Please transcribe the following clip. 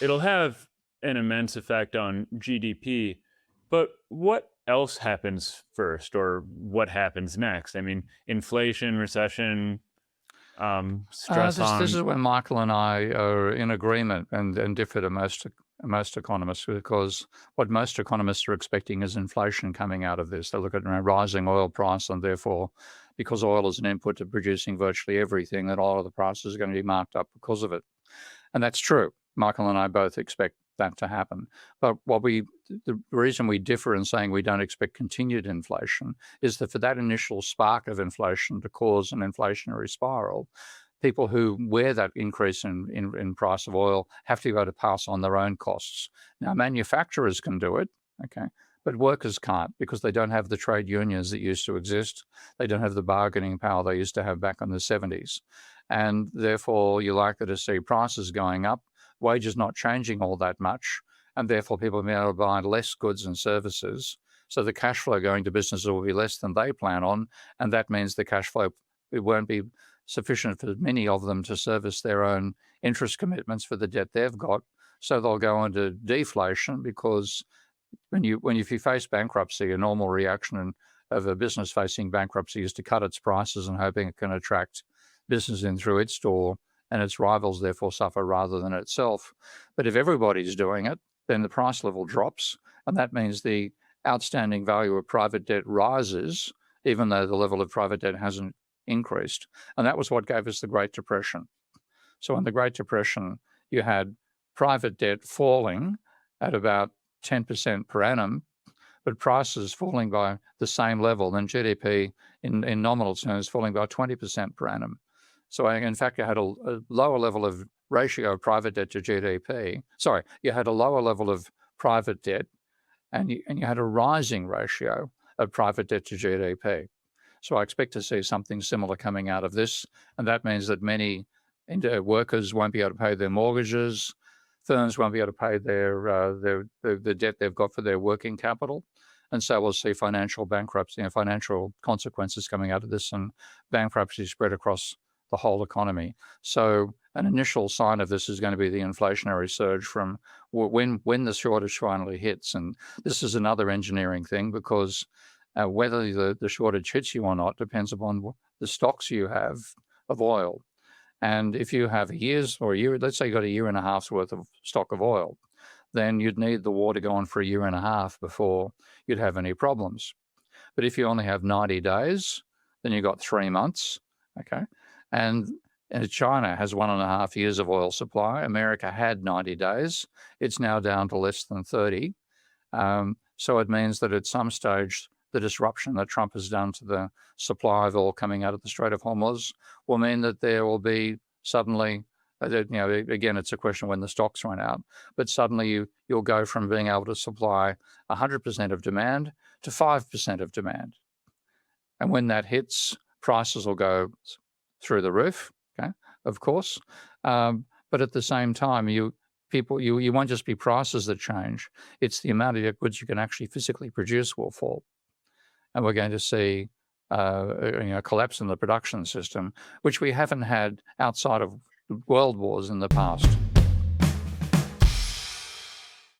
it'll have an immense effect on GDP, but what else happens first, or what happens next? I mean, inflation, recession, stress This on. is where Michael and I are in agreement and differ to most economists, because what most economists are expecting is inflation coming out of this. They look at a rising oil price, and therefore, because oil is an input to producing virtually everything, that all of the prices are going to be marked up because of it. And that's true. Michael and I both expect that to happen. But the reason we differ in saying we don't expect continued inflation is that for that initial spark of inflation to cause an inflationary spiral, people who wear that increase in price of oil have to be able to pass on their own costs. Now, manufacturers can do it, okay, but workers can't, because they don't have the trade unions that used to exist. They don't have the bargaining power they used to have back in the 70s. And therefore, you're likely to see prices going up, wages not changing all that much, and therefore people will be able to buy less goods and services. So the cash flow going to businesses will be less than they plan on, and that means the cash flow, it won't be sufficient for many of them to service their own interest commitments for the debt they've got. So they'll go into deflation, because if you face bankruptcy, a normal reaction of a business facing bankruptcy is to cut its prices and hoping it can attract business in through its door, and its rivals therefore suffer rather than itself. But if everybody's doing it, then the price level drops, and that means the outstanding value of private debt rises, even though the level of private debt hasn't increased. And that was what gave us the Great Depression. So in the Great Depression, you had private debt falling at about 10% per annum, but prices falling by the same level, then GDP in nominal terms falling by 20% per annum. So in fact, you had a lower level of ratio of private debt to GDP. Sorry, you had a lower level of private debt, and you had a rising ratio of private debt to GDP. So I expect to see something similar coming out of this, and that means that many workers won't be able to pay their mortgages, firms won't be able to pay the debt they've got for their working capital, and so we'll see financial bankruptcy, financial consequences coming out of this, and bankruptcy spread across the whole economy. So an initial sign of this is going to be the inflationary surge from when the shortage finally hits. And this is another engineering thing, because whether the shortage hits you or not depends upon the stocks you have of oil. And if you have let's say you got a year and a half's worth of stock of oil, then you'd need the war to go on for a year and a half before you'd have any problems. But if you only have 90 days, then you've got 3 months, okay? And China has 1.5 years of oil supply. America had 90 days. It's now down to less than 30. So it means that at some stage, the disruption that Trump has done to the supply of oil coming out of the Strait of Hormuz will mean that there will be suddenly, again, it's a question when the stocks run out, but suddenly you'll go from being able to supply 100% of demand to 5% of demand. And when that hits, prices will go through the roof, okay, of course. But at the same time, you won't just be prices that change. It's the amount of goods you can actually physically produce will fall. And we're going to see a collapse in the production system, which we haven't had outside of world wars in the past.